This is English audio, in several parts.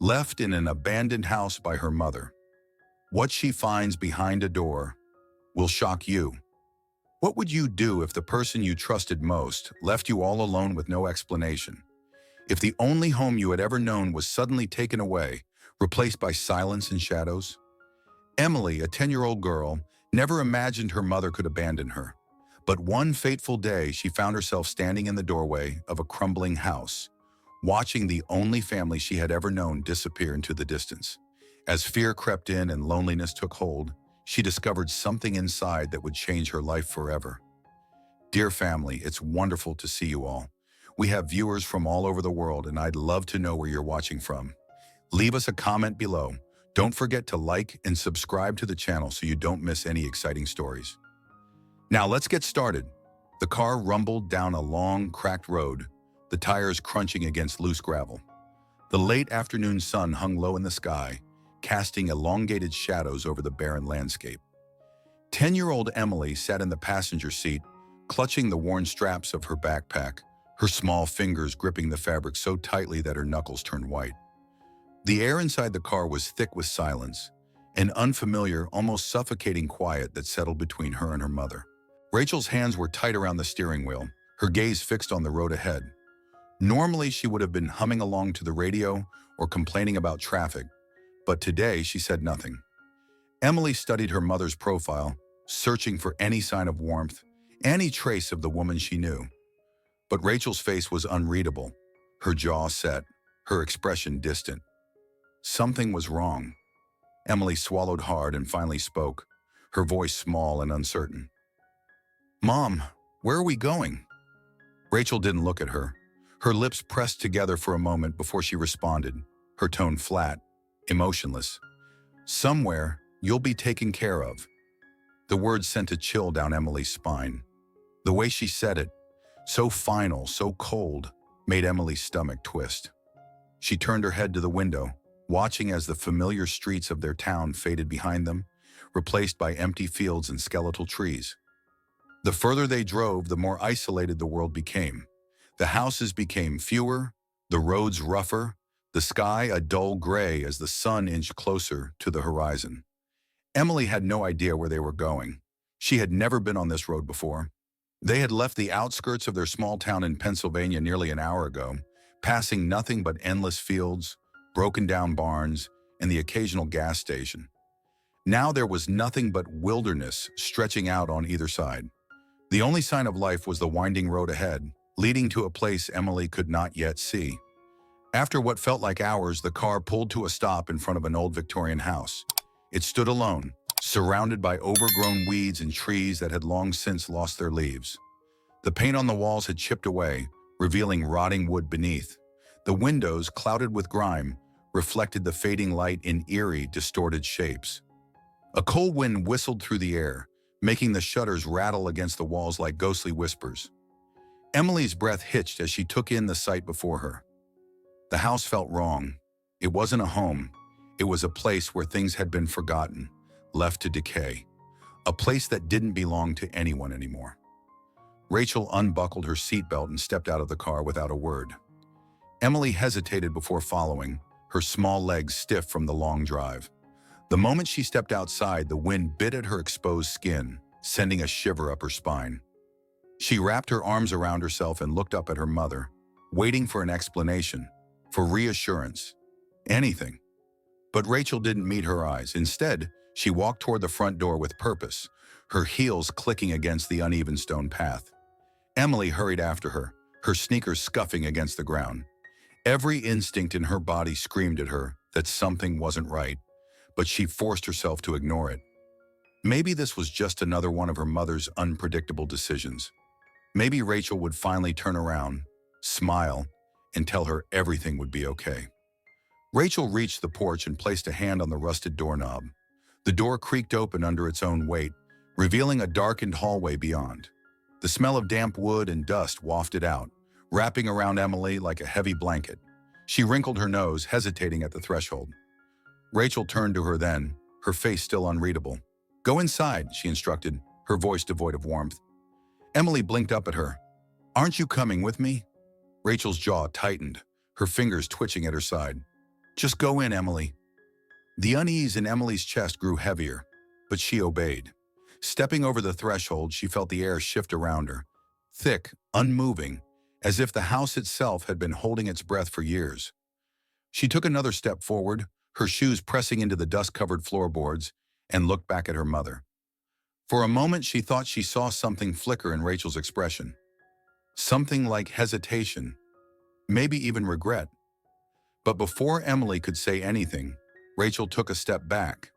Left in an abandoned house by her mother. What she finds behind a door will shock you. What would you do if the person you trusted most left you all alone with no explanation? If the only home you had ever known was suddenly taken away, replaced by silence and shadows? Emily, a 10-year-old girl, never imagined her mother could abandon her. But one fateful day, she found herself standing in the doorway of a crumbling house, watching the only family she had ever known disappear into the distance. As fear crept in and loneliness took hold, she discovered something inside that would change her life forever. Dear family, it's wonderful to see you all. We have viewers from all over the world, and I'd love to know where you're watching from. Leave us a comment below. Don't forget to like and subscribe to the channel so you don't miss any exciting stories. Now let's get started. The car rumbled down a long, cracked road, the tires crunching against loose gravel. The late afternoon sun hung low in the sky, casting elongated shadows over the barren landscape. 10-year-old Emily sat in the passenger seat, clutching the worn straps of her backpack, her small fingers gripping the fabric so tightly that her knuckles turned white. The air inside the car was thick with silence, an unfamiliar, almost suffocating quiet that settled between her and her mother. Rachel's hands were tight around the steering wheel, her gaze fixed on the road ahead. Normally, she would have been humming along to the radio or complaining about traffic, but today she said nothing. Emily studied her mother's profile, searching for any sign of warmth, any trace of the woman she knew. But Rachel's face was unreadable, her jaw set, her expression distant. Something was wrong. Emily swallowed hard and finally spoke, her voice small and uncertain. "Mom, where are we going?" Rachel didn't look at her. Her lips pressed together for a moment before she responded, her tone flat, emotionless. "Somewhere you'll be taken care of." The words sent a chill down Emily's spine. The way she said it, so final, so cold, made Emily's stomach twist. She turned her head to the window, watching as the familiar streets of their town faded behind them, replaced by empty fields and skeletal trees. The further they drove, the more isolated the world became. The houses became fewer, the roads rougher, the sky a dull gray as the sun inched closer to the horizon. Emily had no idea where they were going. She had never been on this road before. They had left the outskirts of their small town in Pennsylvania nearly an hour ago, passing nothing but endless fields, broken-down barns, and the occasional gas station. Now there was nothing but wilderness stretching out on either side. The only sign of life was the winding road ahead, leading to a place Emily could not yet see. After what felt like hours, the car pulled to a stop in front of an old Victorian house. It stood alone, surrounded by overgrown weeds and trees that had long since lost their leaves. The paint on the walls had chipped away, revealing rotting wood beneath. The windows, clouded with grime, reflected the fading light in eerie, distorted shapes. A cold wind whistled through the air, making the shutters rattle against the walls like ghostly whispers. Emily's breath hitched as she took in the sight before her. The house felt wrong. It wasn't a home. It was a place where things had been forgotten, left to decay. A place that didn't belong to anyone anymore. Rachel unbuckled her seatbelt and stepped out of the car without a word. Emily hesitated before following, her small legs stiff from the long drive. The moment she stepped outside, the wind bit at her exposed skin, sending a shiver up her spine. She wrapped her arms around herself and looked up at her mother, waiting for an explanation, for reassurance, anything. But Rachel didn't meet her eyes. Instead, she walked toward the front door with purpose, her heels clicking against the uneven stone path. Emily hurried after her, her sneakers scuffing against the ground. Every instinct in her body screamed at her that something wasn't right, but she forced herself to ignore it. Maybe this was just another one of her mother's unpredictable decisions. Maybe Rachel would finally turn around, smile, and tell her everything would be okay. Rachel reached the porch and placed a hand on the rusted doorknob. The door creaked open under its own weight, revealing a darkened hallway beyond. The smell of damp wood and dust wafted out, wrapping around Emily like a heavy blanket. She wrinkled her nose, hesitating at the threshold. Rachel turned to her then, her face still unreadable. "Go inside," she instructed, her voice devoid of warmth. Emily blinked up at her. "Aren't you coming with me?" Rachel's jaw tightened, her fingers twitching at her side. Just go in, Emily. The unease in Emily's chest grew heavier, but she obeyed. Stepping over the threshold, she felt the air shift around her, thick, unmoving, as if the house itself had been holding its breath for years. She took another step forward, her shoes pressing into the dust-covered floorboards, and looked back at her mother. For a moment, she thought she saw something flicker in Rachel's expression. Something like hesitation, maybe even regret. But before Emily could say anything, Rachel took a step back.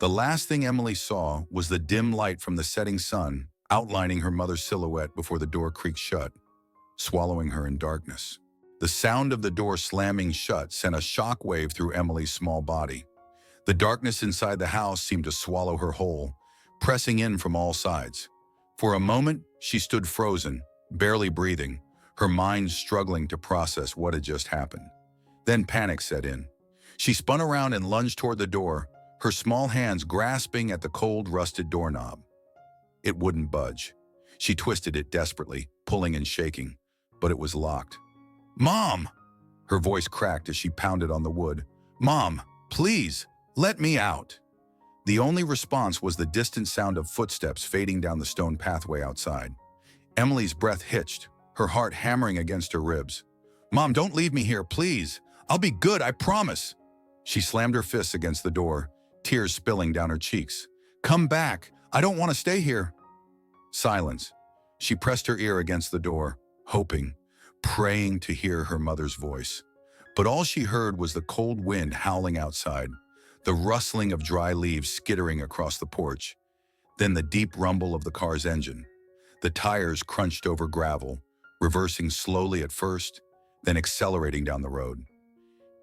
The last thing Emily saw was the dim light from the setting sun outlining her mother's silhouette before the door creaked shut, swallowing her in darkness. The sound of the door slamming shut sent a shockwave through Emily's small body. The darkness inside the house seemed to swallow her whole, pressing in from all sides. For a moment, she stood frozen, barely breathing, her mind struggling to process what had just happened. Then panic set in. She spun around and lunged toward the door, her small hands grasping at the cold, rusted doorknob. It wouldn't budge. She twisted it desperately, pulling and shaking, but it was locked. "Mom!" Her voice cracked as she pounded on the wood. "Mom, please, let me out!" The only response was the distant sound of footsteps fading down the stone pathway outside. Emily's breath hitched, her heart hammering against her ribs. "Mom, don't leave me here, please. I'll be good, I promise." She slammed her fists against the door, tears spilling down her cheeks. "Come back. I don't want to stay here." Silence. She pressed her ear against the door, hoping, praying to hear her mother's voice. But all she heard was the cold wind howling outside, the rustling of dry leaves skittering across the porch, then the deep rumble of the car's engine. The tires crunched over gravel, reversing slowly at first, then accelerating down the road.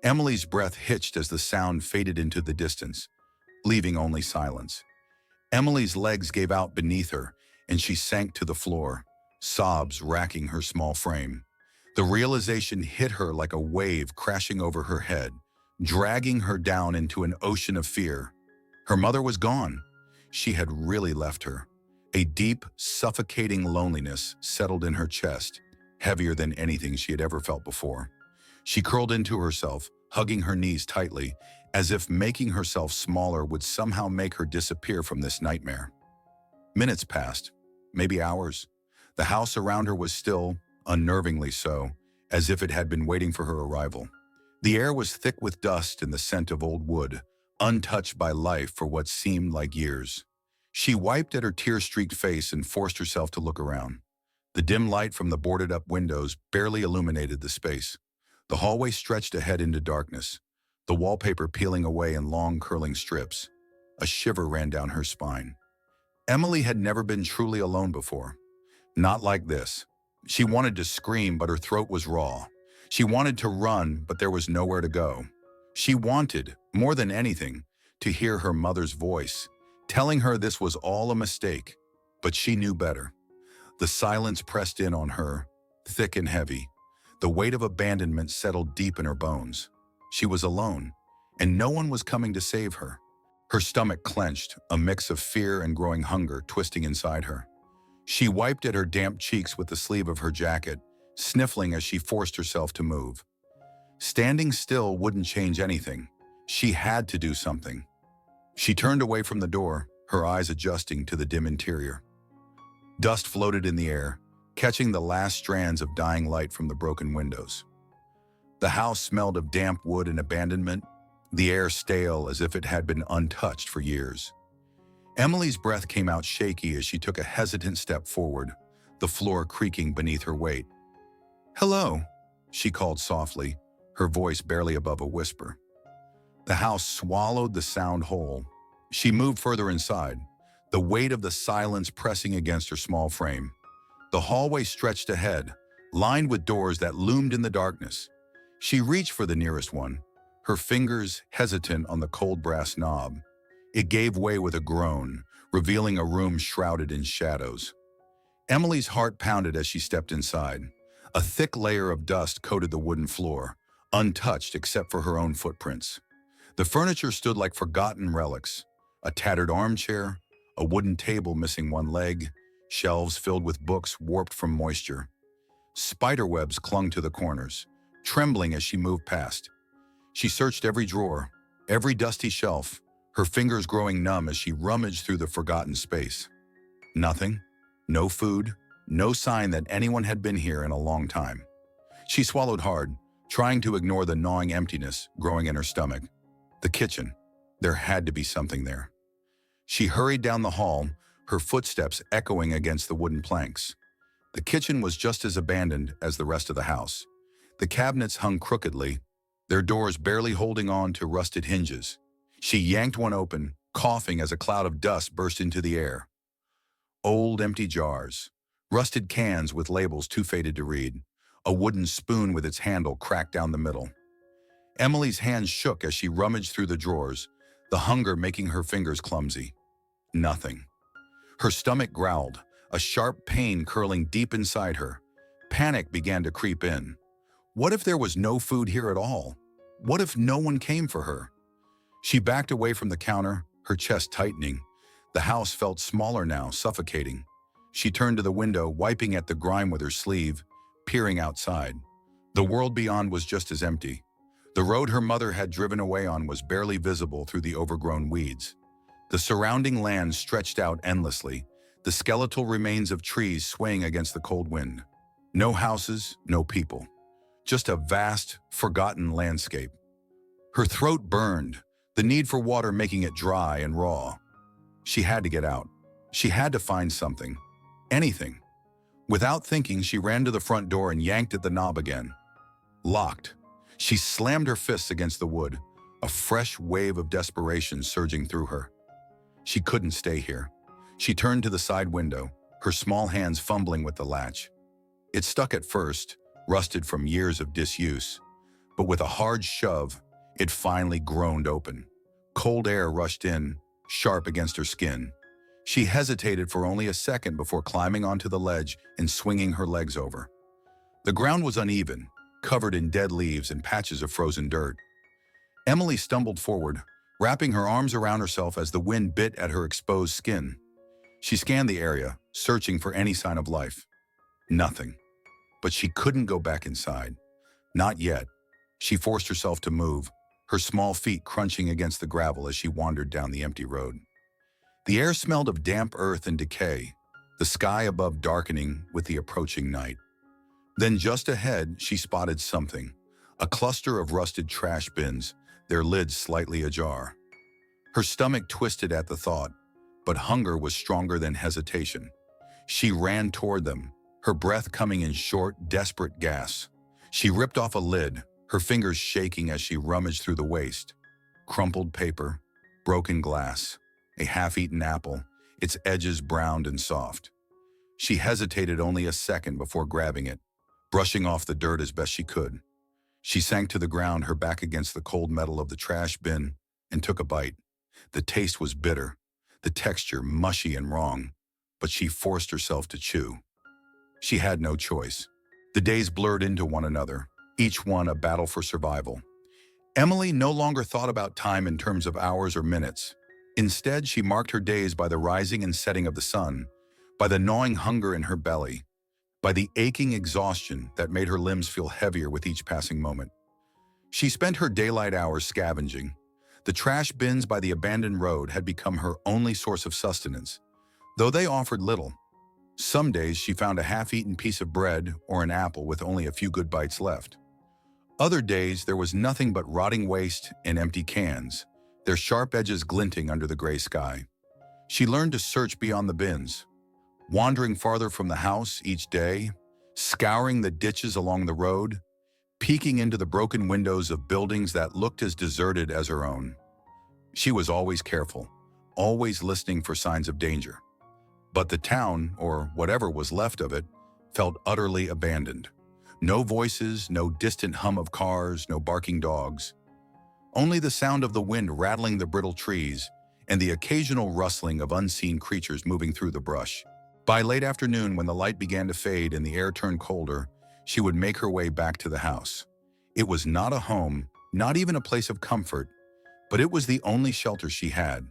Emily's breath hitched as the sound faded into the distance, leaving only silence. Emily's legs gave out beneath her, and she sank to the floor, sobs racking her small frame. The realization hit her like a wave crashing over her head, dragging her down into an ocean of fear. Her mother was gone. She had really left her. A deep, suffocating loneliness settled in her chest, heavier than anything she had ever felt before. She curled into herself, hugging her knees tightly, as if making herself smaller would somehow make her disappear from this nightmare. Minutes passed, maybe hours. The house around her was still, unnervingly so, as if it had been waiting for her arrival. The air was thick with dust and the scent of old wood, untouched by life for what seemed like years. She wiped at her tear-streaked face and forced herself to look around. The dim light from the boarded-up windows barely illuminated the space. The hallway stretched ahead into darkness, the wallpaper peeling away in long, curling strips. A shiver ran down her spine. Emily had never been truly alone before. Not like this. She wanted to scream, but her throat was raw. She wanted to run, but there was nowhere to go. She wanted, more than anything, to hear her mother's voice, telling her this was all a mistake, but she knew better. The silence pressed in on her, thick and heavy. The weight of abandonment settled deep in her bones. She was alone, and no one was coming to save her. Her stomach clenched, a mix of fear and growing hunger twisting inside her. She wiped at her damp cheeks with the sleeve of her jacket, sniffling as she forced herself to move. Standing still wouldn't change anything. She had to do something. She turned away from the door, her eyes adjusting to the dim interior. Dust floated in the air, catching the last strands of dying light from the broken windows. The house smelled of damp wood and abandonment, the air stale as if it had been untouched for years. Emily's breath came out shaky as she took a hesitant step forward, the floor creaking beneath her weight. "Hello," she called softly, her voice barely above a whisper. The house swallowed the sound whole. She moved further inside, the weight of the silence pressing against her small frame. The hallway stretched ahead, lined with doors that loomed in the darkness. She reached for the nearest one, her fingers hesitant on the cold brass knob. It gave way with a groan, revealing a room shrouded in shadows. Emily's heart pounded as she stepped inside. A thick layer of dust coated the wooden floor, untouched except for her own footprints. The furniture stood like forgotten relics, a tattered armchair, a wooden table missing one leg, shelves filled with books warped from moisture. Spiderwebs clung to the corners, trembling as she moved past. She searched every drawer, every dusty shelf, her fingers growing numb as she rummaged through the forgotten space. Nothing. No food. No sign that anyone had been here in a long time. She swallowed hard, trying to ignore the gnawing emptiness growing in her stomach. The kitchen. There had to be something there. She hurried down the hall, her footsteps echoing against the wooden planks. The kitchen was just as abandoned as the rest of the house. The cabinets hung crookedly, their doors barely holding on to rusted hinges. She yanked one open, coughing as a cloud of dust burst into the air. Old empty jars, rusted cans with labels too faded to read, a wooden spoon with its handle cracked down the middle. Emily's hands shook as she rummaged through the drawers, the hunger making her fingers clumsy. Nothing. Her stomach growled, a sharp pain curling deep inside her. Panic began to creep in. What if there was no food here at all? What if no one came for her? She backed away from the counter, her chest tightening. The house felt smaller now, suffocating. She turned to the window, wiping at the grime with her sleeve, peering outside. The world beyond was just as empty. The road her mother had driven away on was barely visible through the overgrown weeds. The surrounding land stretched out endlessly, the skeletal remains of trees swaying against the cold wind. No houses, no people. Just a vast, forgotten landscape. Her throat burned, the need for water making it dry and raw. She had to get out. She had to find something. Anything. Without thinking, she ran to the front door and yanked at the knob again. Locked. She slammed her fists against the wood, a fresh wave of desperation surging through her. She couldn't stay here. She turned to the side window, her small hands fumbling with the latch. It stuck at first, rusted from years of disuse, but with a hard shove, it finally groaned open. Cold air rushed in, sharp against her skin. She hesitated for only a second before climbing onto the ledge and swinging her legs over. The ground was uneven, covered in dead leaves and patches of frozen dirt. Emily stumbled forward, wrapping her arms around herself as the wind bit at her exposed skin. She scanned the area, searching for any sign of life. Nothing. But she couldn't go back inside. Not yet. She forced herself to move, her small feet crunching against the gravel as she wandered down the empty road. The air smelled of damp earth and decay, the sky above darkening with the approaching night. Then just ahead, she spotted something, a cluster of rusted trash bins, their lids slightly ajar. Her stomach twisted at the thought, but hunger was stronger than hesitation. She ran toward them, her breath coming in short, desperate gasps. She ripped off a lid, her fingers shaking as she rummaged through the waste. Crumpled paper, broken glass, a half-eaten apple, its edges browned and soft. She hesitated only a second before grabbing it, brushing off the dirt as best she could. She sank to the ground, her back against the cold metal of the trash bin, and took a bite. The taste was bitter, the texture mushy and wrong, but she forced herself to chew. She had no choice. The days blurred into one another, each one a battle for survival. Emily no longer thought about time in terms of hours or minutes. Instead, she marked her days by the rising and setting of the sun, by the gnawing hunger in her belly, by the aching exhaustion that made her limbs feel heavier with each passing moment. She spent her daylight hours scavenging. The trash bins by the abandoned road had become her only source of sustenance, though they offered little. Some days she found a half-eaten piece of bread or an apple with only a few good bites left. Other days there was nothing but rotting waste and empty cans, their sharp edges glinting under the gray sky. She learned to search beyond the bins, wandering farther from the house each day, scouring the ditches along the road, peeking into the broken windows of buildings that looked as deserted as her own. She was always careful, always listening for signs of danger. But the town, or whatever was left of it, felt utterly abandoned. No voices, no distant hum of cars, no barking dogs. Only the sound of the wind rattling the brittle trees and the occasional rustling of unseen creatures moving through the brush. By late afternoon, when the light began to fade and the air turned colder, she would make her way back to the house. It was not a home, not even a place of comfort, but it was the only shelter she had.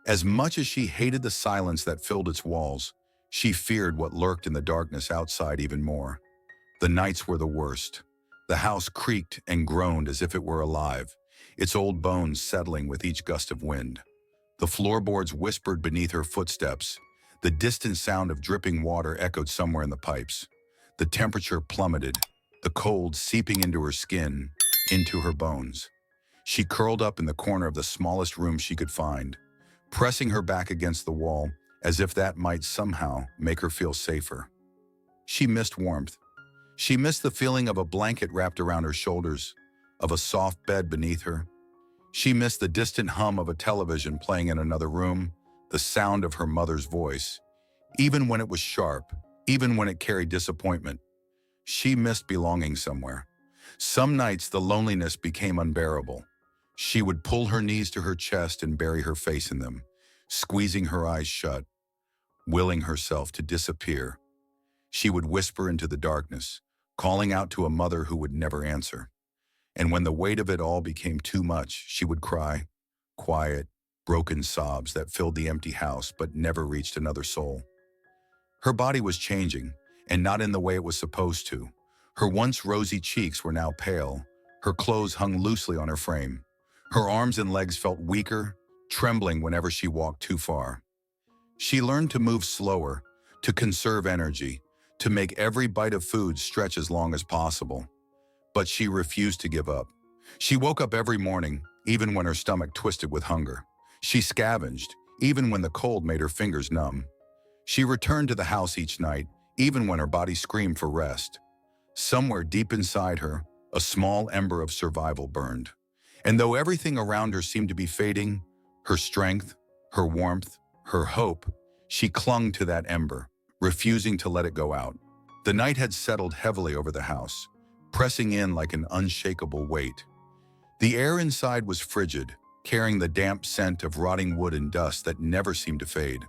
As much as she hated the silence that filled its walls, she feared what lurked in the darkness outside even more. The nights were the worst. The house creaked and groaned as if it were alive, its old bones settling with each gust of wind. The floorboards whispered beneath her footsteps. The distant sound of dripping water echoed somewhere in the pipes. The temperature plummeted, the cold seeping into her skin, into her bones. She curled up in the corner of the smallest room she could find, pressing her back against the wall as if that might somehow make her feel safer. She missed warmth. She missed the feeling of a blanket wrapped around her shoulders, of a soft bed beneath her. She missed the distant hum of a television playing in another room, the sound of her mother's voice. Even when it was sharp, even when it carried disappointment, she missed belonging somewhere. Some nights the loneliness became unbearable. She would pull her knees to her chest and bury her face in them, squeezing her eyes shut, willing herself to disappear. She would whisper into the darkness, calling out to a mother who would never answer. And when the weight of it all became too much, she would cry, quiet, broken sobs that filled the empty house but never reached another soul. Her body was changing, and not in the way it was supposed to. Her once rosy cheeks were now pale. Her clothes hung loosely on her frame. Her arms and legs felt weaker, trembling whenever she walked too far. She learned to move slower, to conserve energy, to make every bite of food stretch as long as possible. But she refused to give up. She woke up every morning, even when her stomach twisted with hunger. She scavenged, even when the cold made her fingers numb. She returned to the house each night, even when her body screamed for rest. Somewhere deep inside her, a small ember of survival burned. And though everything around her seemed to be fading, her strength, her warmth, her hope, she clung to that ember, refusing to let it go out. The night had settled heavily over the house, pressing in like an unshakable weight. The air inside was frigid, carrying the damp scent of rotting wood and dust that never seemed to fade.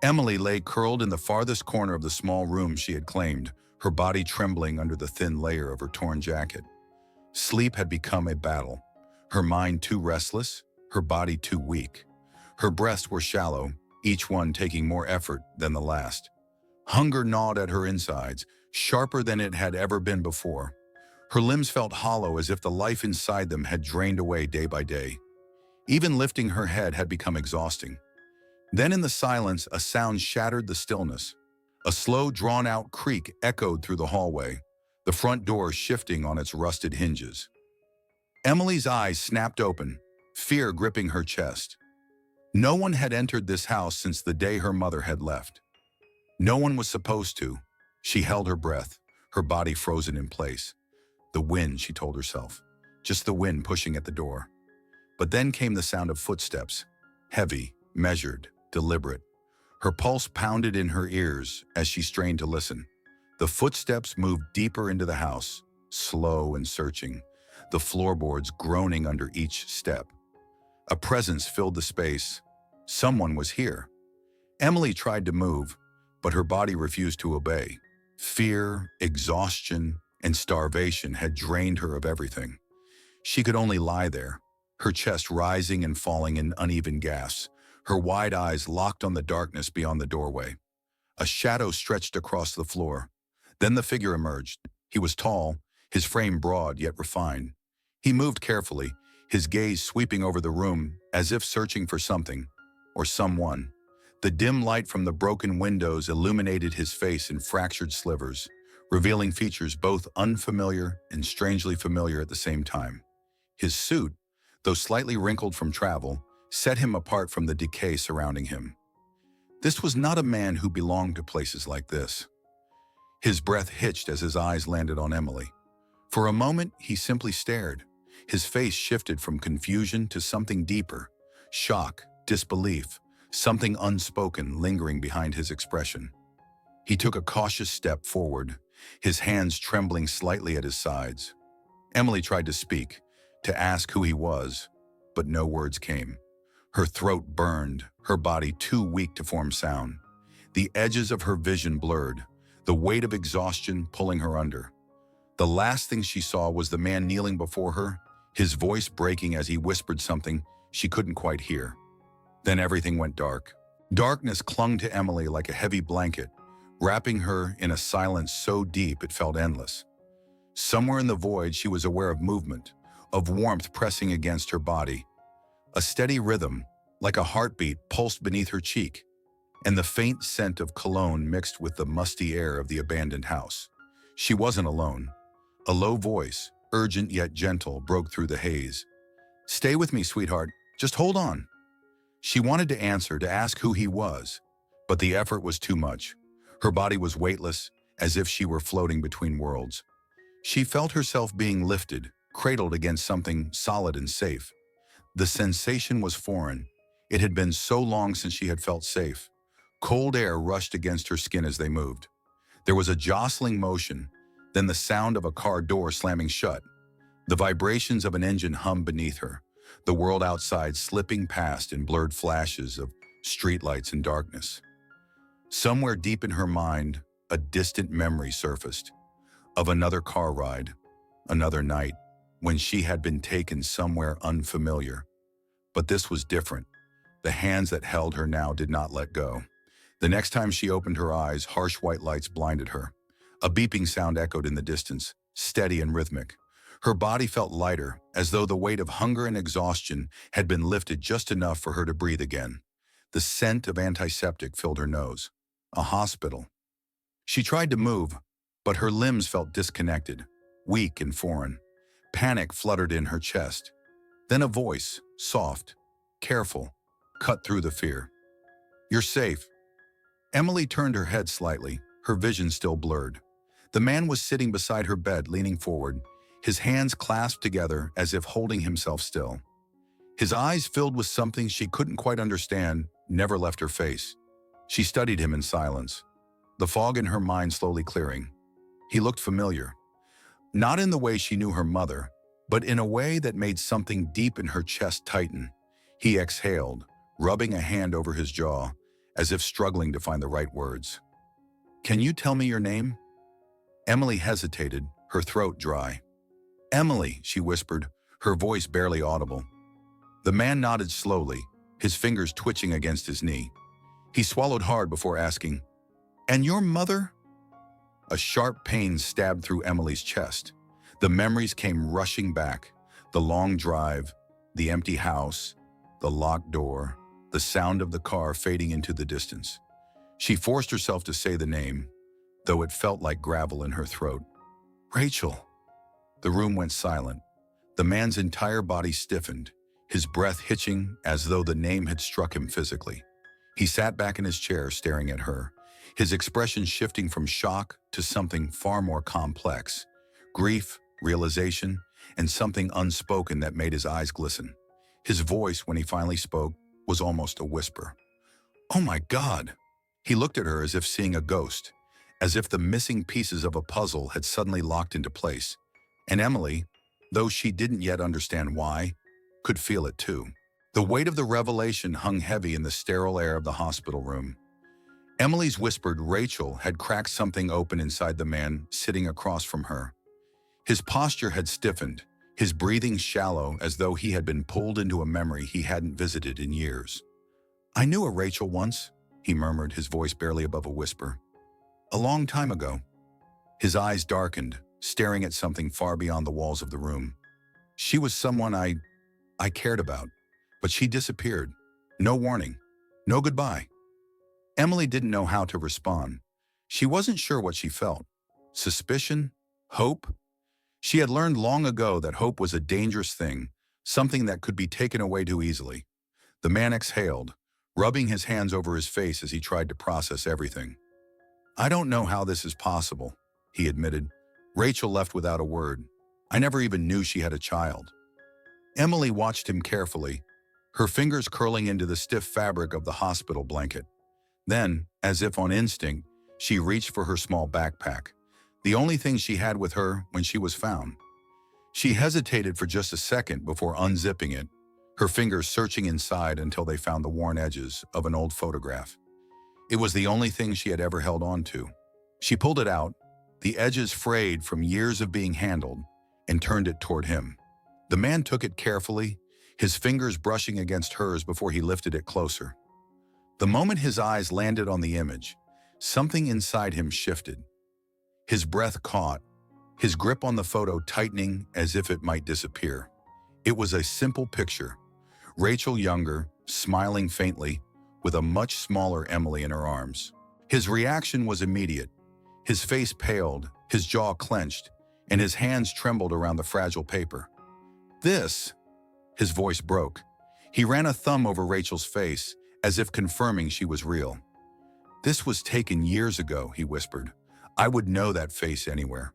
Emily lay curled in the farthest corner of the small room she had claimed, her body trembling under the thin layer of her torn jacket. Sleep had become a battle, her mind too restless, her body too weak. Her breaths were shallow, each one taking more effort than the last. Hunger gnawed at her insides, sharper than it had ever been before. Her limbs felt hollow as if the life inside them had drained away day by day. Even lifting her head had become exhausting. Then in the silence, a sound shattered the stillness. A slow, drawn-out creak echoed through the hallway, the front door shifting on its rusted hinges. Emily's eyes snapped open, fear gripping her chest. No one had entered this house since the day her mother had left. No one was supposed to. She held her breath, her body frozen in place. The wind, she told herself. Just the wind pushing at the door. But then came the sound of footsteps, heavy, measured, deliberate. Her pulse pounded in her ears as she strained to listen. The footsteps moved deeper into the house, slow and searching, the floorboards groaning under each step. A presence filled the space. Someone was here. Emily tried to move, but her body refused to obey. Fear, exhaustion, and starvation had drained her of everything. She could only lie there, her chest rising and falling in uneven gasps, her wide eyes locked on the darkness beyond the doorway. A shadow stretched across the floor. Then the figure emerged. He was tall, his frame broad yet refined. He moved carefully, his gaze sweeping over the room as if searching for something or someone. The dim light from the broken windows illuminated his face in fractured slivers, revealing features both unfamiliar and strangely familiar at the same time. His suit, though slightly wrinkled from travel, set him apart from the decay surrounding him. This was not a man who belonged to places like this. His breath hitched as his eyes landed on Emily. For a moment, he simply stared. His face shifted from confusion to something deeper, shock, disbelief, something unspoken lingering behind his expression. He took a cautious step forward, his hands trembling slightly at his sides. Emily tried to speak, to ask who he was, but no words came. Her throat burned, her body too weak to form sound. The edges of her vision blurred, the weight of exhaustion pulling her under. The last thing she saw was the man kneeling before her, his voice breaking as he whispered something she couldn't quite hear. Then everything went dark. Darkness clung to Emily like a heavy blanket, wrapping her in a silence so deep it felt endless. Somewhere in the void she was aware of movement, of warmth pressing against her body. A steady rhythm, like a heartbeat, pulsed beneath her cheek, and the faint scent of cologne mixed with the musty air of the abandoned house. She wasn't alone. A low voice, urgent yet gentle, broke through the haze. "Stay with me, sweetheart. Just hold on." She wanted to answer, to ask who he was, but the effort was too much. Her body was weightless, as if she were floating between worlds. She felt herself being lifted, cradled against something solid and safe. The sensation was foreign. It had been so long since she had felt safe. Cold air rushed against her skin as they moved. There was a jostling motion, then the sound of a car door slamming shut. The vibrations of an engine hummed beneath her, the world outside slipping past in blurred flashes of streetlights and darkness. Somewhere deep in her mind, a distant memory surfaced of another car ride, another night, when she had been taken somewhere unfamiliar. But this was different. The hands that held her now did not let go. The next time she opened her eyes, harsh white lights blinded her. A beeping sound echoed in the distance, steady and rhythmic. Her body felt lighter, as though the weight of hunger and exhaustion had been lifted just enough for her to breathe again. The scent of antiseptic filled her nose. A hospital. She tried to move, but her limbs felt disconnected, weak and foreign. Panic fluttered in her chest. Then a voice, soft, careful, cut through the fear. "You're safe." Emily turned her head slightly, her vision still blurred. The man was sitting beside her bed, leaning forward, his hands clasped together as if holding himself still. His eyes, filled with something she couldn't quite understand, never left her face. She studied him in silence, the fog in her mind slowly clearing. He looked familiar. Not in the way she knew her mother, but in a way that made something deep in her chest tighten. He exhaled, rubbing a hand over his jaw, as if struggling to find the right words. "Can you tell me your name?" Emily hesitated, her throat dry. "Emily," she whispered, her voice barely audible. The man nodded slowly, his fingers twitching against his knee. He swallowed hard before asking, "And your mother?" A sharp pain stabbed through Emily's chest. The memories came rushing back. The long drive, the empty house, the locked door, the sound of the car fading into the distance. She forced herself to say the name, though it felt like gravel in her throat. "Rachel." The room went silent. The man's entire body stiffened, his breath hitching as though the name had struck him physically. He sat back in his chair, staring at her, his expression shifting from shock to something far more complex. Grief, realization, and something unspoken that made his eyes glisten. His voice, when he finally spoke, was almost a whisper. "Oh my God!" He looked at her as if seeing a ghost, as if the missing pieces of a puzzle had suddenly locked into place. And Emily, though she didn't yet understand why, could feel it too. The weight of the revelation hung heavy in the sterile air of the hospital room. Emily's whispered Rachel had cracked something open inside the man sitting across from her. His posture had stiffened, his breathing shallow, as though he had been pulled into a memory he hadn't visited in years. "I knew a Rachel once," he murmured, his voice barely above a whisper. "A long time ago." His eyes darkened, staring at something far beyond the walls of the room. "She was someone I cared about, but she disappeared. No warning, no goodbye." Emily didn't know how to respond. She wasn't sure what she felt. Suspicion? Hope? She had learned long ago that hope was a dangerous thing, something that could be taken away too easily. The man exhaled, rubbing his hands over his face as he tried to process everything. "I don't know how this is possible," he admitted. "Rachel left without a word. I never even knew she had a child." Emily watched him carefully, her fingers curling into the stiff fabric of the hospital blanket. Then, as if on instinct, she reached for her small backpack, the only thing she had with her when she was found. She hesitated for just a second before unzipping it, her fingers searching inside until they found the worn edges of an old photograph. It was the only thing she had ever held on to. She pulled it out, the edges frayed from years of being handled, and turned it toward him. The man took it carefully, his fingers brushing against hers before he lifted it closer. The moment his eyes landed on the image, something inside him shifted. His breath caught, his grip on the photo tightening as if it might disappear. It was a simple picture. Rachel younger, smiling faintly, with a much smaller Emily in her arms. His reaction was immediate. His face paled, his jaw clenched, and his hands trembled around the fragile paper. This, his voice broke. He ran a thumb over Rachel's face, as if confirming she was real. This was taken years ago, he whispered. I would know that face anywhere.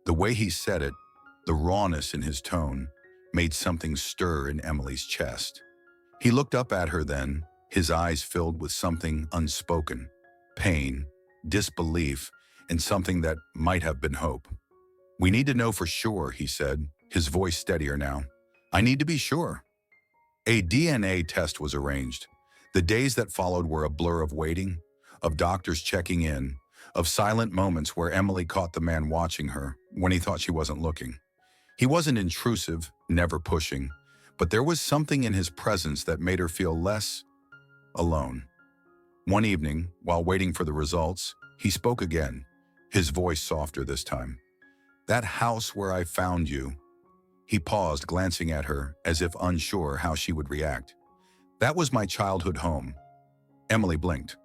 The way he said it, the rawness in his tone, made something stir in Emily's chest. He looked up at her then, his eyes filled with something unspoken, pain, disbelief, and something that might have been hope. We need to know for sure, he said, his voice steadier now. I need to be sure. A DNA test was arranged. The days that followed were a blur of waiting, of doctors checking in, of silent moments where Emily caught the man watching her when he thought she wasn't looking. He wasn't intrusive, never pushing, but there was something in his presence that made her feel less alone. One evening, while waiting for the results, he spoke again, his voice softer this time. That house where I found you. He paused, glancing at her as if unsure how she would react. That was my childhood home. Emily blinked.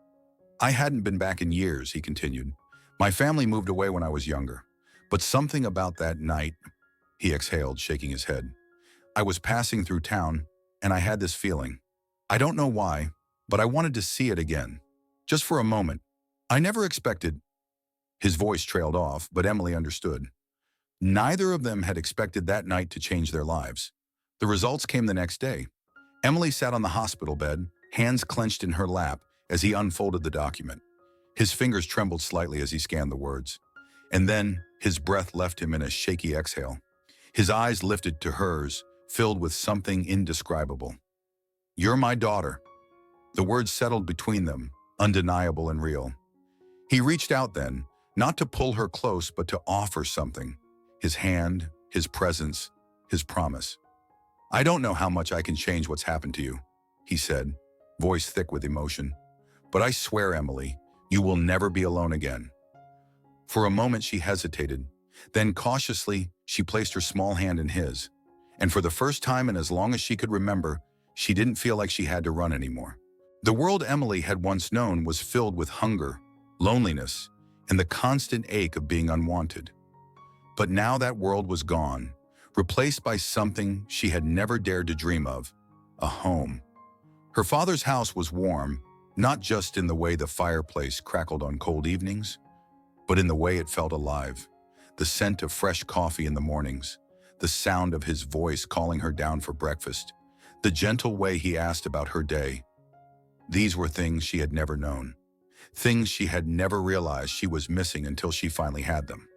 I hadn't been back in years, he continued. My family moved away when I was younger. But something about that night, he exhaled, shaking his head. I was passing through town, and I had this feeling. I don't know why, but I wanted to see it again. Just for a moment. I never expected. His voice trailed off, but Emily understood. Neither of them had expected that night to change their lives. The results came the next day. Emily sat on the hospital bed, hands clenched in her lap as he unfolded the document. His fingers trembled slightly as he scanned the words. And then his breath left him in a shaky exhale. His eyes lifted to hers, filled with something indescribable. You're my daughter. The words settled between them, undeniable and real. He reached out then, not to pull her close, but to offer something. His hand, his presence, his promise. I don't know how much I can change what's happened to you, he said, voice thick with emotion. But I swear, Emily, you will never be alone again. For a moment she hesitated. Then cautiously, she placed her small hand in his. And for the first time in as long as she could remember, she didn't feel like she had to run anymore. The world Emily had once known was filled with hunger, loneliness, and the constant ache of being unwanted. But now that world was gone, replaced by something she had never dared to dream of, a home. Her father's house was warm, not just in the way the fireplace crackled on cold evenings, but in the way it felt alive. The scent of fresh coffee in the mornings, the sound of his voice calling her down for breakfast, the gentle way he asked about her day. These were things she had never known, things she had never realized she was missing until she finally had them.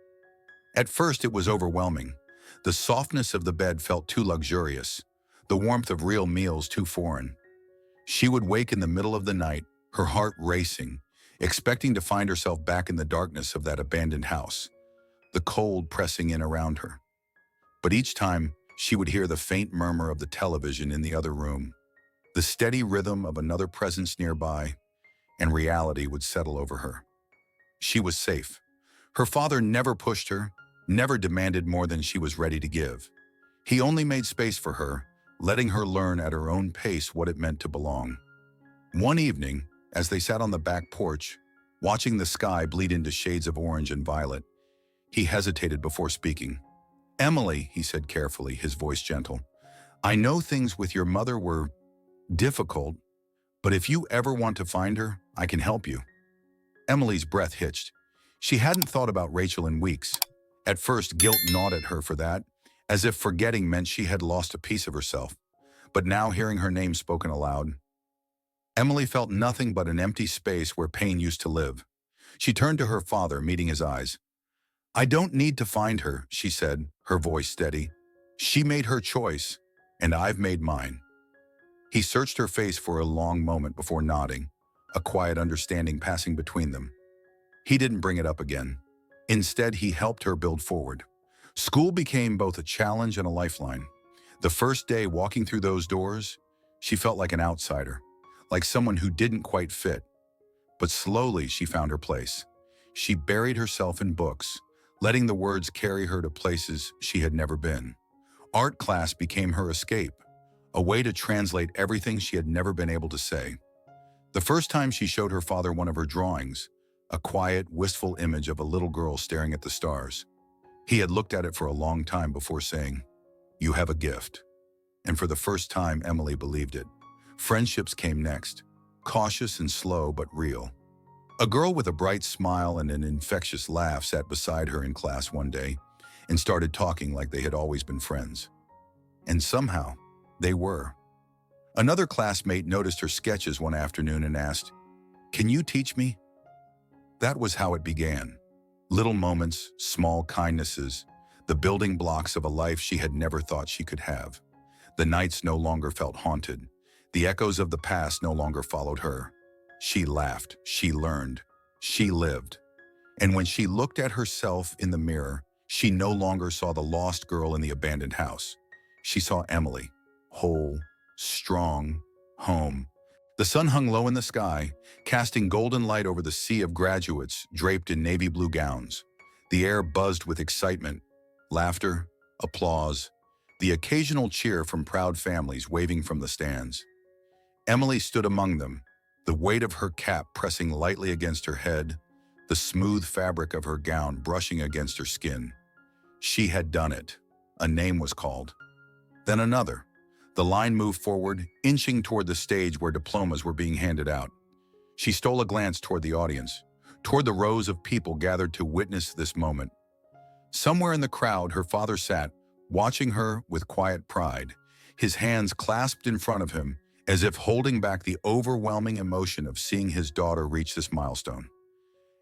At first it was overwhelming. The softness of the bed felt too luxurious, the warmth of real meals too foreign. She would wake in the middle of the night, her heart racing, expecting to find herself back in the darkness of that abandoned house, the cold pressing in around her. But each time, she would hear the faint murmur of the television in the other room, the steady rhythm of another presence nearby, and reality would settle over her. She was safe. Her father never pushed her, never demanded more than she was ready to give. He only made space for her, letting her learn at her own pace what it meant to belong. One evening, as they sat on the back porch, watching the sky bleed into shades of orange and violet, he hesitated before speaking. Emily, he said carefully, his voice gentle, I know things with your mother were difficult, but if you ever want to find her, I can help you. Emily's breath hitched. She hadn't thought about Rachel in weeks. At first, guilt gnawed at her for that, as if forgetting meant she had lost a piece of herself. But now, hearing her name spoken aloud, Emily felt nothing but an empty space where pain used to live. She turned to her father, meeting his eyes. I don't need to find her, she said, her voice steady. She made her choice, and I've made mine. He searched her face for a long moment before nodding, a quiet understanding passing between them. He didn't bring it up again. Instead, he helped her build forward. School became both a challenge and a lifeline. The first day walking through those doors, she felt like an outsider, like someone who didn't quite fit. But slowly she found her place. She buried herself in books, letting the words carry her to places she had never been. Art class became her escape, a way to translate everything she had never been able to say. The first time she showed her father one of her drawings, a quiet, wistful image of a little girl staring at the stars. He had looked at it for a long time before saying, "You have a gift." And for the first time, Emily believed it. Friendships came next, cautious and slow but real. A girl with a bright smile and an infectious laugh sat beside her in class one day and started talking like they had always been friends. And somehow, they were. Another classmate noticed her sketches one afternoon and asked, "Can you teach me?" That was how it began. Little moments, small kindnesses, the building blocks of a life she had never thought she could have. The nights no longer felt haunted. The echoes of the past no longer followed her. She laughed, she learned, she lived. And when she looked at herself in the mirror, she no longer saw the lost girl in the abandoned house. She saw Emily, whole, strong, home. The sun hung low in the sky, casting golden light over the sea of graduates draped in navy blue gowns. The air buzzed with excitement, laughter, applause, the occasional cheer from proud families waving from the stands. Emily stood among them, the weight of her cap pressing lightly against her head, the smooth fabric of her gown brushing against her skin. She had done it. A name was called. Then another. The line moved forward, inching toward the stage where diplomas were being handed out. She stole a glance toward the audience, toward the rows of people gathered to witness this moment. Somewhere in the crowd, her father sat, watching her with quiet pride, his hands clasped in front of him, as if holding back the overwhelming emotion of seeing his daughter reach this milestone.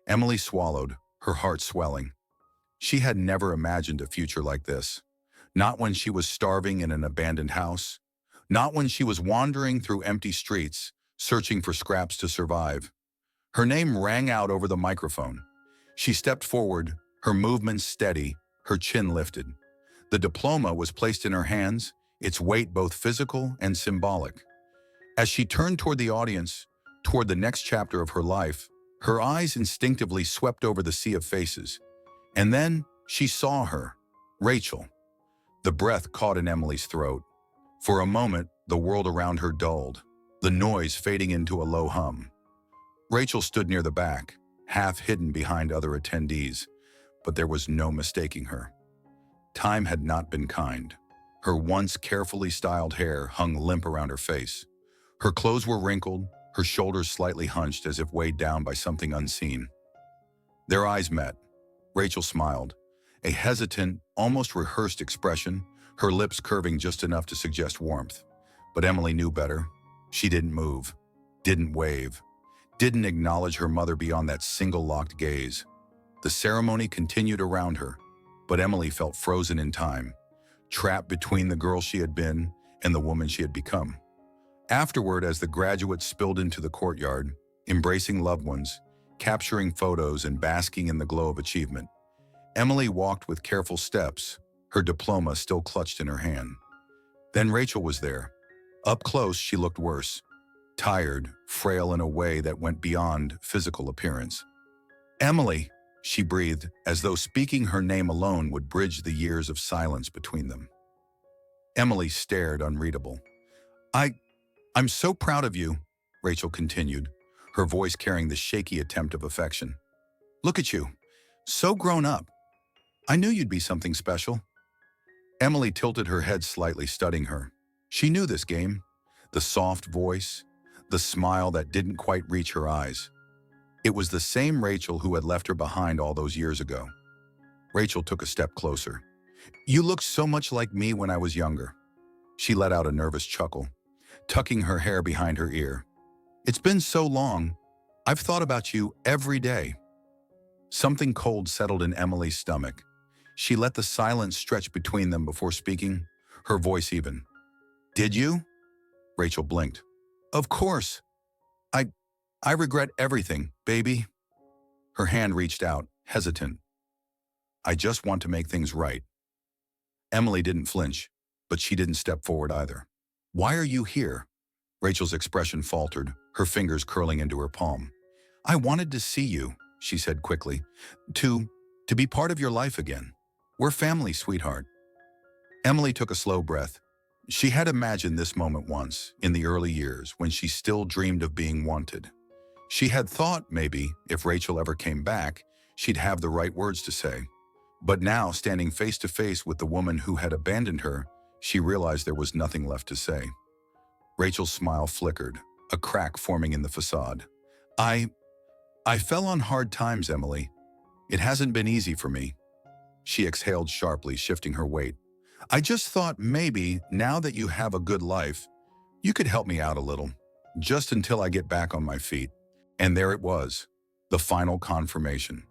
Emily swallowed, her heart swelling. She had never imagined a future like this. Not when she was starving in an abandoned house. Not when she was wandering through empty streets, searching for scraps to survive. Her name rang out over the microphone. She stepped forward, her movements steady, her chin lifted. The diploma was placed in her hands, its weight both physical and symbolic. As she turned toward the audience, toward the next chapter of her life, her eyes instinctively swept over the sea of faces. And then she saw her, Rachel. The breath caught in Emily's throat. For a moment, the world around her dulled, the noise fading into a low hum. Rachel stood near the back, half hidden behind other attendees, but there was no mistaking her. Time had not been kind. Her once carefully styled hair hung limp around her face. Her clothes were wrinkled, her shoulders slightly hunched as if weighed down by something unseen. Their eyes met. Rachel smiled, a hesitant, almost rehearsed expression, her lips curving just enough to suggest warmth. But Emily knew better. She didn't move, didn't wave, didn't acknowledge her mother beyond that single locked gaze. The ceremony continued around her, but Emily felt frozen in time, trapped between the girl she had been and the woman she had become. Afterward, as the graduates spilled into the courtyard, embracing loved ones, capturing photos and basking in the glow of achievement, Emily walked with careful steps, her diploma still clutched in her hand. Then Rachel was there. Up close, she looked worse, tired, frail in a way that went beyond physical appearance. "Emily," she breathed, as though speaking her name alone would bridge the years of silence between them. Emily stared, unreadable. I'm so proud of you," Rachel continued, her voice carrying the shaky attempt of affection. "Look at you, so grown up. I knew you'd be something special." Emily tilted her head slightly, studying her. She knew this game, the soft voice, the smile that didn't quite reach her eyes. It was the same Rachel who had left her behind all those years ago. Rachel took a step closer. "You looked so much like me when I was younger." She let out a nervous chuckle, tucking her hair behind her ear. "It's been so long. I've thought about you every day." Something cold settled in Emily's stomach. She let the silence stretch between them before speaking, her voice even. "Did you?" Rachel blinked. "Of course. I regret everything, baby." Her hand reached out, hesitant. "I just want to make things right." Emily didn't flinch, but she didn't step forward either. "Why are you here?" Rachel's expression faltered, her fingers curling into her palm. "I wanted to see you," she said quickly, to be part of your life again. We're family, sweetheart." Emily took a slow breath. She had imagined this moment once, in the early years, when she still dreamed of being wanted. She had thought, maybe, if Rachel ever came back, she'd have the right words to say. But now, standing face to face with the woman who had abandoned her, she realized there was nothing left to say. Rachel's smile flickered, a crack forming in the facade. I fell on hard times, Emily. It hasn't been easy for me. She exhaled sharply, shifting her weight. I just thought maybe, now that you have a good life, you could help me out a little, just until I get back on my feet. And there it was, the final confirmation.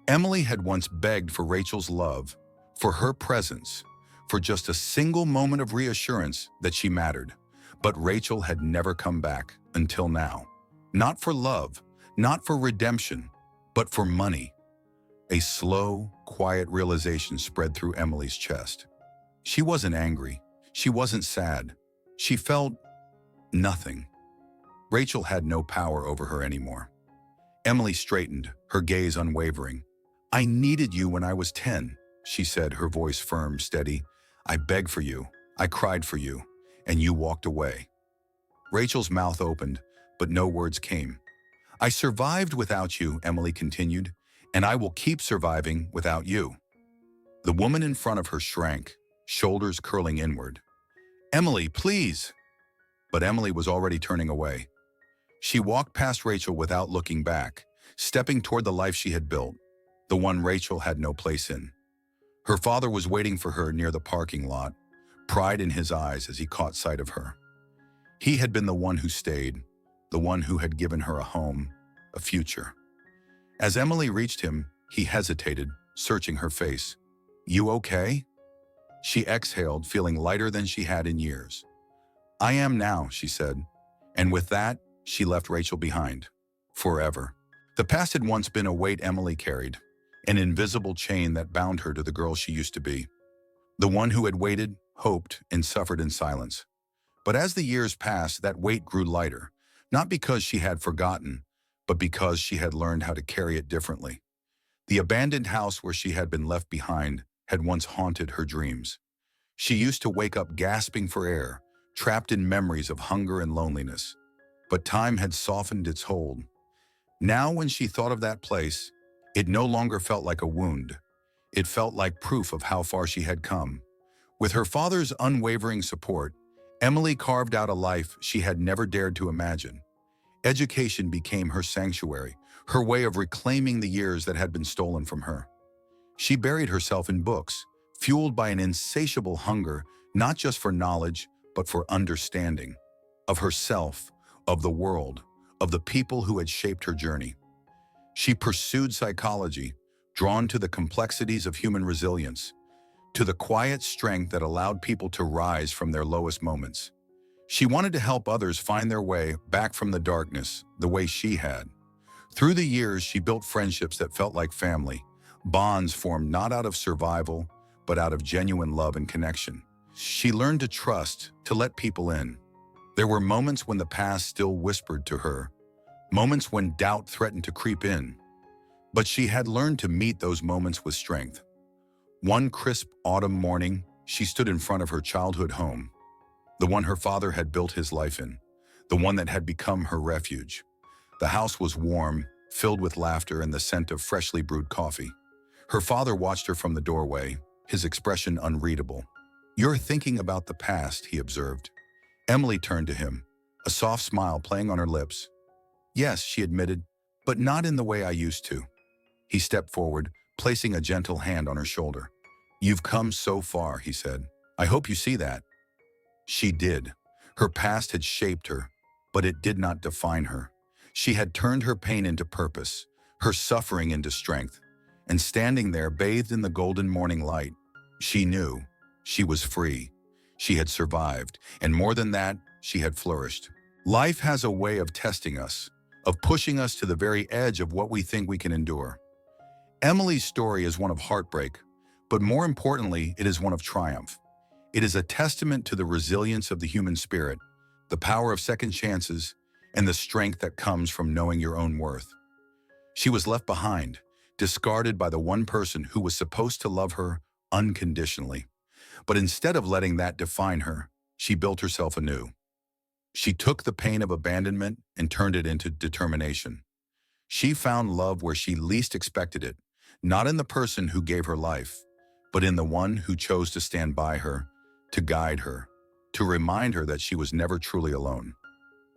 Emily had once begged for Rachel's love, for her presence, for just a single moment of reassurance that she mattered. But Rachel had never come back, until now. Not for love, not for redemption, but for money. A slow, quiet realization spread through Emily's chest. She wasn't angry. She wasn't sad. She felt nothing. Rachel had no power over her anymore. Emily straightened, her gaze unwavering. I needed you when I was 10, she said, her voice firm, steady. I begged for you. I cried for you. And you walked away. Rachel's mouth opened, but no words came. I survived without you, Emily continued, and I will keep surviving without you. The woman in front of her shrank, shoulders curling inward. Emily, please! But Emily was already turning away. She walked past Rachel without looking back, stepping toward the life she had built, the one Rachel had no place in. Her father was waiting for her near the parking lot, pride in his eyes as he caught sight of her. He had been the one who stayed, the one who had given her a home, a future. As Emily reached him, he hesitated, searching her face. You okay? She exhaled, feeling lighter than she had in years. I am now, she said. And with that, she left Rachel behind. Forever. The past had once been a weight Emily carried, an invisible chain that bound her to the girl she used to be. The one who had waited, hoped, and suffered in silence. But as the years passed, that weight grew lighter, not because she had forgotten, but because she had learned how to carry it differently. The abandoned house where she had been left behind had once haunted her dreams. She used to wake up gasping for air, trapped in memories of hunger and loneliness. But time had softened its hold. Now when she thought of that place, it no longer felt like a wound. It felt like proof of how far she had come. With her father's unwavering support, Emily carved out a life she had never dared to imagine. Education became her sanctuary, her way of reclaiming the years that had been stolen from her. She buried herself in books, fueled by an insatiable hunger, not just for knowledge, but for understanding. Of herself, of the world, of the people who had shaped her journey. She pursued psychology, drawn to the complexities of human resilience, to the quiet strength that allowed people to rise from their lowest moments. She wanted to help others find their way back from the darkness, the way she had. Through the years, she built friendships that felt like family, bonds formed not out of survival, but out of genuine love and connection. She learned to trust, to let people in. There were moments when the past still whispered to her, moments when doubt threatened to creep in. But she had learned to meet those moments with strength. One crisp autumn morning, she stood in front of her childhood home, the one her father had built his life in, the one that had become her refuge. The house was warm, filled with laughter and the scent of freshly brewed coffee. Her father watched her from the doorway, his expression unreadable. You're thinking about the past, he observed. Emily turned to him, a soft smile playing on her lips. Yes, she admitted, but not in the way I used to. He stepped forward, placing a gentle hand on her shoulder. You've come so far, he said. I hope you see that. She did. Her past had shaped her, but it did not define her. She had turned her pain into purpose, her suffering into strength. And standing there, bathed in the golden morning light, she knew she was free. She had survived, and more than that, she had flourished. Life has a way of testing us, of pushing us to the very edge of what we think we can endure. Emily's story is one of heartbreak, but more importantly, it is one of triumph. It is a testament to the resilience of the human spirit, the power of second chances, and the strength that comes from knowing your own worth. She was left behind, discarded by the one person who was supposed to love her unconditionally. But instead of letting that define her, she built herself anew. She took the pain of abandonment and turned it into determination. She found love where she least expected it, not in the person who gave her life, but in the one who chose to stand by her, to guide her, to remind her that she was never truly alone.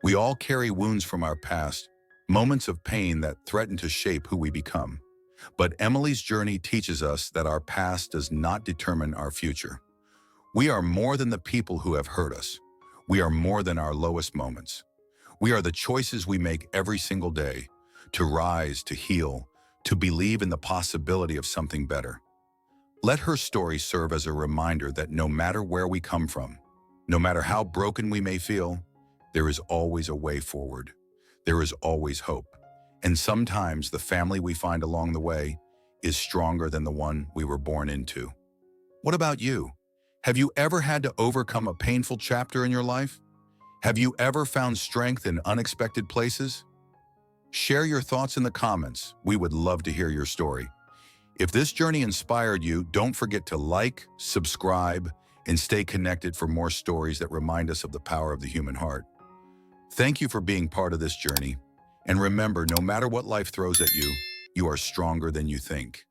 We all carry wounds from our past, moments of pain that threaten to shape who we become. But Emily's journey teaches us that our past does not determine our future. We are more than the people who have hurt us. We are more than our lowest moments. We are the choices we make every single day, to rise, to heal, to believe in the possibility of something better. Let her story serve as a reminder that no matter where we come from, no matter how broken we may feel, there is always a way forward. There is always hope. And sometimes the family we find along the way is stronger than the one we were born into. What about you? Have you ever had to overcome a painful chapter in your life? Have you ever found strength in unexpected places? Share your thoughts in the comments. We would love to hear your story. If this journey inspired you, don't forget to like, subscribe, and stay connected for more stories that remind us of the power of the human heart. Thank you for being part of this journey. And remember, no matter what life throws at you, you are stronger than you think.